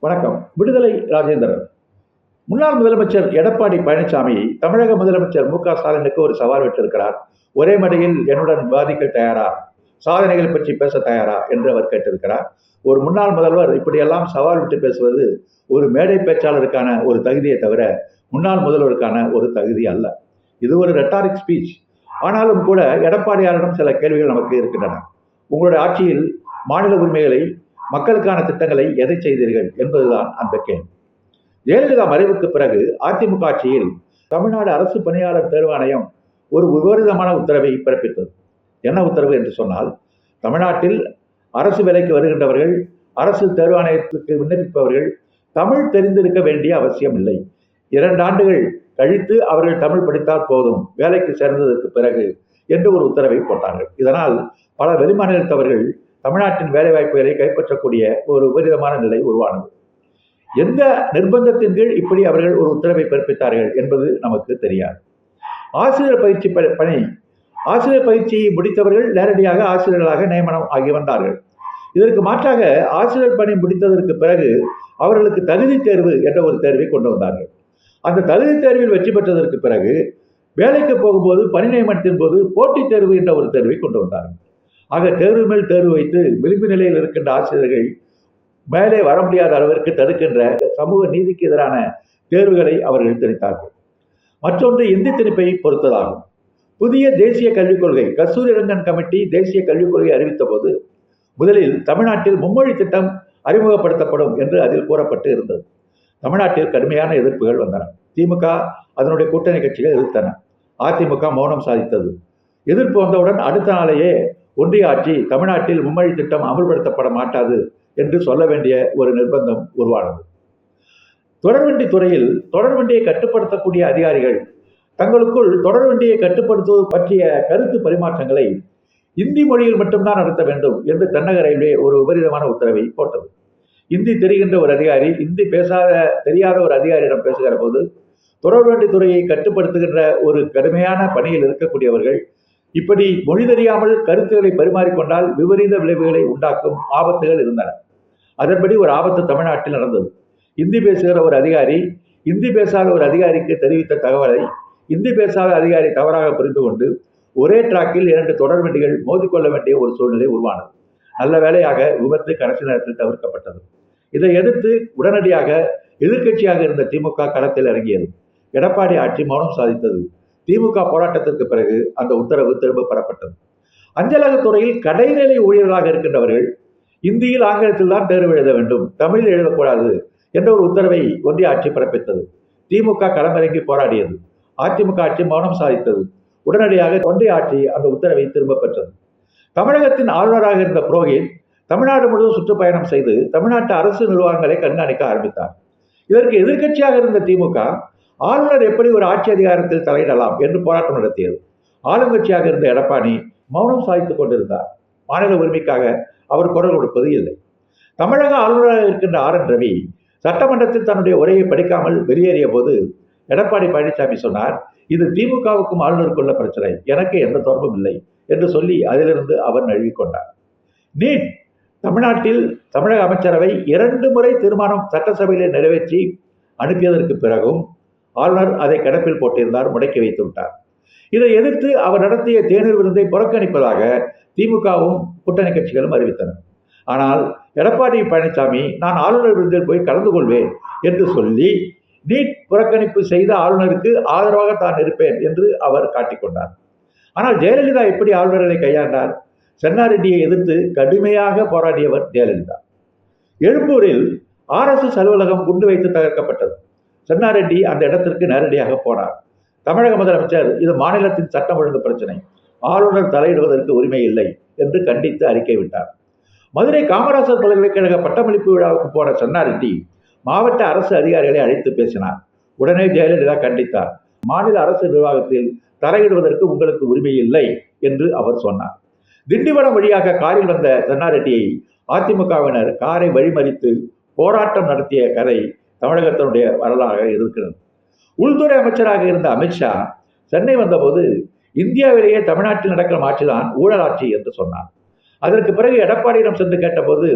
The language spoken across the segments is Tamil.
வணக்கம். விடுதலை ராஜேந்திரன். முன்னாள் முதலமைச்சர் எடப்பாடி பழனிசாமி தமிழக முதலமைச்சர் மு.க.ஸ்டாலினுக்கு ஒரு சவால் விட்டிருக்கிறார். ஒரே மேடையில் என்னுடன் விவாதிக்க தயாரா, சாதனைகள் பற்றி பேச தயாரா என்று அவர் கேட்டிருக்கிறார். ஒரு முன்னாள் முதல்வர் இப்படியெல்லாம் சவால் விட்டு பேசுவது ஒரு மேடை பேச்சாளருக்கான ஒரு தகுதியை தவிர முன்னாள் முதல்வருக்கான ஒரு தகுதி அல்ல. இது ஒரு ரெட்டாரிக் ஸ்பீச். ஆனாலும் கூட எடப்பாடியாரிடம் சில கேள்விகள் நமக்கு இருக்கின்றன. உங்களுடைய ஆட்சியில் மாநில உரிமைகளை, மக்களுக்கான திட்டங்களை எதை செய்தீர்கள் என்பதுதான் அந்த கேள்வி. ஜெயலலிதா மறைவுக்கு பிறகு அதிமுக ஆட்சியில் தமிழ்நாடு அரசு பணியாளர் தேர்வாணையம் ஒரு விபரீதமான உத்தரவை பிறப்பித்தது. என்ன உத்தரவு என்று சொன்னால், தமிழ்நாட்டில் அரசு வேலைக்கு வருகின்றவர்கள், அரசு தேர்வாணையத்துக்கு விண்ணப்பிப்பவர்கள் தமிழ் தெரிந்திருக்க வேண்டிய அவசியம் இல்லை. 2 ஆண்டுகள் கழித்து அவர்கள் தமிழ் படித்தால் போதும், வேலைக்கு சேர்ந்ததற்கு பிறகு என்று ஒரு உத்தரவை போட்டார்கள். இதனால் பல வெளிமாநிலத்தவர்கள் தமிழ்நாட்டின் வேலைவாய்ப்புகளை கைப்பற்றக்கூடிய ஒரு விபரீதமான நிலை உருவானது. எந்த நிர்பந்தத்தின் கீழ் இப்படி அவர்கள் ஒரு உத்தரவை பிறப்பித்தார்கள் என்பது நமக்கு தெரியாது. ஆசிரியர் பயிற்சி பணி, ஆசிரியர் பயிற்சியை முடித்தவர்கள் நேரடியாக ஆசிரியர்களாக நியமனம் ஆகி வந்தார்கள். இதற்கு மாற்றாக ஆசிரியர் பணி முடித்ததற்கு பிறகு அவர்களுக்கு தகுதி தேர்வு என்ற ஒரு தேர்வை கொண்டு வந்தார்கள். அந்த தகுதி தேர்வில் வெற்றி பெற்றதற்கு பிறகு வேலைக்கு போகும்போது, பணி நியமனத்தின் போது போட்டித் தேர்வு என்ற ஒரு தேர்வை கொண்டு வந்தார்கள். ஆக தேர்வு மேல் தேர்வு வைத்து விளிம்பு நிலையில் இருக்கின்ற ஆசிரியர்கள் மேலே வர முடியாத அளவிற்கு தடுக்கின்ற சமூக நீதிக்கு எதிரான தேர்வுகளை அவர்கள் திணித்தார்கள். மற்றொன்று இந்தி திணிப்பை பொறுத்ததாகும். புதிய தேசிய கல்விக் கொள்கை, கஸ்தூரி ரங்கன் கமிட்டி தேசிய கல்விக் கொள்கை அறிவித்த போது முதலில் தமிழ்நாட்டில் மும்மொழி திட்டம் அறிமுகப்படுத்தப்படும் என்று அதில் கூறப்பட்டு இருந்தது. தமிழ்நாட்டில் கடுமையான எதிர்ப்புகள் வந்தன. திமுக, அதனுடைய கூட்டணி கட்சிகள் எதிர்த்தன. அதிமுக மௌனம் சாதித்தது. எதிர்ப்பு வந்தவுடன் அடுத்த நாளையே ஒன்றிய ஆட்சி தமிழ்நாட்டில் மும்மொழி திட்டம் அமல்படுத்தப்பட மாட்டாது என்று சொல்ல வேண்டிய ஒரு நிர்பந்தம் உருவானது. தொடர்வண்டி துறையில் தொடர்வண்டியை கட்டுப்படுத்தக்கூடிய அதிகாரிகள் தங்களுக்குள் தொடர்வண்டியை கட்டுப்படுத்துவது பற்றிய கருத்து பரிமாற்றங்களை இந்தி மொழியில் மட்டும்தான் நடத்த வேண்டும் என்று தென்னக ரயில்வே ஒரு விபரீதமான உத்தரவை போட்டது. இந்தி தெரிகின்ற ஒரு அதிகாரி இந்தி தெரியாத ஒரு அதிகாரியிடம் பேசுகிற போது தொடர்வண்டி துறையை கட்டுப்படுத்துகின்ற ஒரு கடுமையான பணியில் இருக்கக்கூடியவர்கள் இப்படி மொழி தெரியாமல் கருத்துக்களை பரிமாறிக்கொண்டால் விபரீத விளைவுகளை உண்டாக்கும் ஆபத்துகள் இருந்தன. அதன்படி ஒரு ஆபத்து தமிழ்நாட்டில் நடந்தது. இந்தி பேசுகிற ஒரு அதிகாரி இந்தி பேசாத ஒரு அதிகாரிக்கு தெரிவித்த தகவலை இந்தி பேசாத அதிகாரி தவறாக புரிந்து கொண்டு ஒரே டிராக்கில் 2 தொடர்வண்டிகள் மோதிக்கொள்ள வேண்டிய ஒரு சூழ்நிலை உருவானது. நல்ல வேளையாக விபத்து கடைசி நேரத்தில் தவிர்க்கப்பட்டது. இதை எதிர்த்து உடனடியாக எதிர்க்கட்சியாக இருந்த திமுக களத்தில் இறங்கியது. எடப்பாடி ஆட்சி மௌனம் சாதித்தது. திமுக போராட்டத்திற்கு பிறகு அந்த உத்தரவு திரும்ப பெறப்பட்டது. அஞ்சலகத்துறையில் கடைநிலை ஊழியர்களாக இருக்கின்றவர்கள் இந்தியில், ஆங்கிலத்தில் தான் தேர்வு எழுத வேண்டும், தமிழில் எழுதக்கூடாது என்ற ஒரு உத்தரவை ஒன்றிய ஆட்சி பிறப்பித்தது. திமுக களமிறங்கி போராடியது. அதிமுக ஆட்சி மௌனம் சாதித்தது. உடனடியாக ஒன்றிய ஆட்சி அந்த உத்தரவை திரும்ப பெற்றது. தமிழகத்தின் ஆளுநராக இருந்த புரோஹித் தமிழ்நாடு முழுவதும் சுற்றுப்பயணம் செய்து தமிழ்நாட்டு அரசு நிர்வாகங்களை கண்காணிக்க ஆரம்பித்தார். இதற்கு எதிர்க்கட்சியாக இருந்த திமுக ஆளுநர் எப்படி ஒரு ஆட்சி அதிகாரத்தில் தலையிடலாம் என்று போராட்டம் நடத்தியது. ஆளுங்கட்சியாக இருந்த எடப்பாடி மௌனம் சாதித்துக் கொண்டிருந்தார். மாநில உரிமைக்காக அவர் குரல் கொடுப்பது இல்லை. தமிழக ஆளுநராக இருக்கின்ற RN ரவி சட்டமன்றத்தில் தன்னுடைய உரையை படிக்காமல் வெளியேறிய போது எடப்பாடி பழனிசாமி சொன்னார், இது திமுகவுக்கும் ஆளுநருக்குள்ள பிரச்சனை, எனக்கு எந்த தொடர்பும் இல்லை என்று சொல்லி அதிலிருந்து அவர் நழுவிக்கொண்டார். நீட் தமிழ்நாட்டில் தமிழக அமைச்சரவை 2 முறை தீர்மானம் சட்டசபையிலே நிறைவேற்றி அனுப்பியதற்கு பிறகும் ஆளுநர் அதை கிடப்பில் போட்டிருந்தார், முடக்கி வைத்து விட்டார். இதை எதிர்த்து அவர் நடத்திய தேநீர் விருந்தை புறக்கணிப்பதாக திமுகவும் கூட்டணி கட்சிகளும் அறிவித்தனர். ஆனால் எடப்பாடி பழனிசாமி நான் ஆளுநர் விருந்தில் போய் கலந்து கொள்வேன் என்று சொல்லி நீட் புறக்கணிப்பு செய்த ஆளுநருக்கு ஆதரவாக தான் இருப்பேன் என்று அவர் காட்டிக்கொண்டார். ஆனால் ஜெயலலிதா எப்படி ஆளுநர்களை கையாண்டார்? சென்னாரெட்டியை எதிர்த்து கடுமையாக போராடியவர் ஜெயலலிதா. எழும்பூரில் RSS அலுவலகம் குண்டு வைத்து தகர்க்கப்பட்டது. சென்னாரெட்டி அந்த இடத்திற்கு நேரடியாக போனார். தமிழக முதலமைச்சர் இது மாநிலத்தின் சட்டம் ஒழுங்கு பிரச்சனை, ஆளுநர் தலையிடுவதற்கு உரிமை இல்லை என்று கண்டித்து அறிக்கை விட்டார். மதுரை காமராசர் பல்கலைக்கழக பட்டமளிப்பு விழாவுக்கு போன சென்னாரெட்டி மாவட்ட அரசு அதிகாரிகளை அழைத்து பேசினார். உடனே ஜெயலலிதா கண்டித்தார். மாநில அரசு நிர்வாகத்தில் தலையிடுவதற்கு உங்களுக்கு உரிமை இல்லை என்று அவர் சொன்னார். திண்டிவனம் வழியாக காரில் வந்த சென்னாரெட்டியை அதிமுகவினர் காரை வழிமறித்து போராட்டம் நடத்திய கதை தமிழகத்தினுடைய வரலாறாக இருக்கிறது. உள்துறை அமைச்சராக இருந்த அமித்ஷா சென்னை வந்தபோது இந்தியாவிலேயே தமிழ்நாட்டில் நடக்கும் ஆட்சிதான் ஊழல் ஆட்சி என்று சொன்னார். அதற்கு பிறகு எடப்பாடியிடம் சென்று கேட்டபோது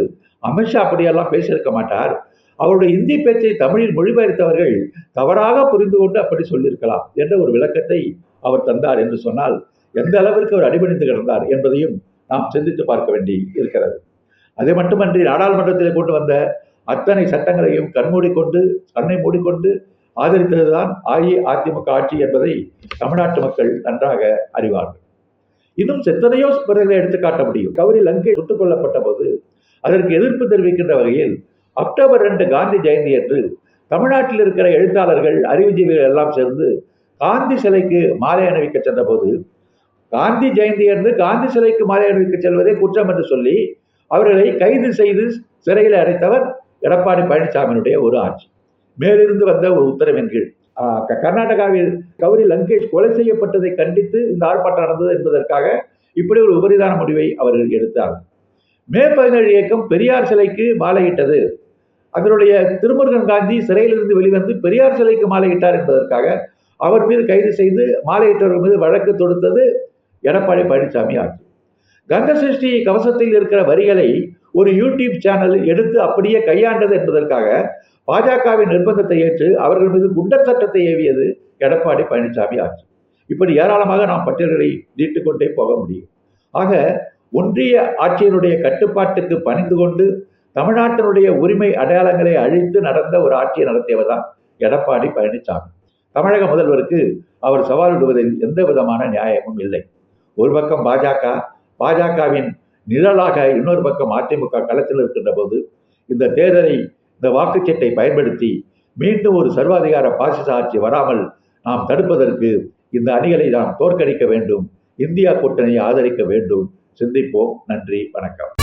அமித்ஷா அப்படியெல்லாம் பேசியிருக்க மாட்டார், அவருடைய இந்தி பேச்சை தமிழில் மொழிபெயர்த்தவர்கள் தவறாக புரிந்து கொண்டு அப்படி சொல்லியிருக்கலாம் என்ற ஒரு விளக்கத்தை அவர் தந்தார் என்று சொன்னால் எந்த அளவிற்கு அவர் அடிபணிந்து கிடந்தார் என்பதையும் நாம் சிந்தித்து பார்க்க வேண்டி இருக்கிறது. அது மட்டுமன்றி நாடாளுமன்றத்தில் கொண்டு வந்த அத்தனை சட்டங்களையும் கண்ணை மூடிக்கொண்டு ஆதரித்ததுதான் அஇஅதிமுக ஆட்சி என்பதை தமிழ்நாட்டு மக்கள் நன்றாக அறிவார்கள். இன்னும் எத்தனையோ பிறகுகளை எடுத்து காட்ட முடியும். கௌரி லங்கேஷ் சுட்டுக் கொல்லப்பட்ட போது அதற்கு எதிர்ப்பு தெரிவிக்கின்ற வகையில் அக்டோபர் 2 காந்தி ஜெயந்தி என்று தமிழ்நாட்டில் இருக்கிற எழுத்தாளர்கள், அறிவுஜீவிகள் எல்லாம் சேர்ந்து காந்தி சிலைக்கு மாலை அணிவிக்க சென்ற போது, காந்தி ஜெயந்தி என்று காந்தி சிலைக்கு மாலை அணிவிக்க செல்வதே குற்றம் என்று சொல்லி அவர்களை கைது செய்து சிறையில் அடைத்தவர் எடப்பாடி பழனிசாமியினுடைய ஒரு ஆட்சி. மேலிருந்து வந்த ஒரு உத்தரவின் கீழ் கர்நாடகாவில் கௌரி லங்கேஷ் கொலை செய்யப்பட்டதை கண்டித்து இந்த ஆர்ப்பாட்டம் நடந்தது என்பதற்காக இப்படி ஒரு உபரிதான முடிவை அவர்கள் எடுத்தார்கள். மே 17 இயக்கம் பெரியார் சிலைக்கு மாலையிட்டது. அதனுடைய திருமுருகன் காந்தி சிறையிலிருந்து வெளிவந்து பெரியார் சிலைக்கு மாலையிட்டார் என்பதற்காக அவர் மீது கைது செய்து மாலையிட்டவர்கள் மீது வழக்கு தொடுத்தது எடப்பாடி பழனிசாமி ஆட்சி. கந்த சஷ்டி கவசத்தில் இருக்கிற வரிகளை ஒரு யூடியூப் சேனலில் எடுத்து அப்படியே கையாண்டது என்பதற்காக பாஜகவின் நிர்பந்தத்தை ஏற்று அவர்கள் மீது குண்டர் சட்டத்தை ஏவியது எடப்பாடி பழனிசாமி ஆட்சி. இப்படி ஏராளமாக நாம் பட்டியல்களை நீட்டுக்கொண்டே போக முடியும். ஆக ஒன்றிய ஆட்சியினுடைய கட்டுப்பாட்டுக்கு பணிந்து கொண்டு தமிழ்நாட்டினுடைய உரிமை அடையாளங்களை அழித்து நடந்த ஒரு ஆட்சியை நடத்தியவர் தான் எடப்பாடி பழனிசாமி. தமிழக முதல்வருக்கு அவர் சவால் விடுவதில் எந்த விதமான நியாயமும் இல்லை. ஒரு பக்கம் பாஜகவின் நிழலாக இன்னொரு பக்கம் அதிமுக களத்தில் இருக்கின்ற போது இந்த தேர்தலை, இந்த வாக்குச்சீட்டை பயன்படுத்தி மீண்டும் ஒரு சர்வாதிகார பாசிச ஆட்சி வராமல் நாம் தடுப்பதற்கு இந்த அணிகளை நாம் தோற்கடிக்க வேண்டும். இந்தியா கூட்டணியை ஆதரிக்க வேண்டும். சிந்திப்போம். நன்றி, வணக்கம்.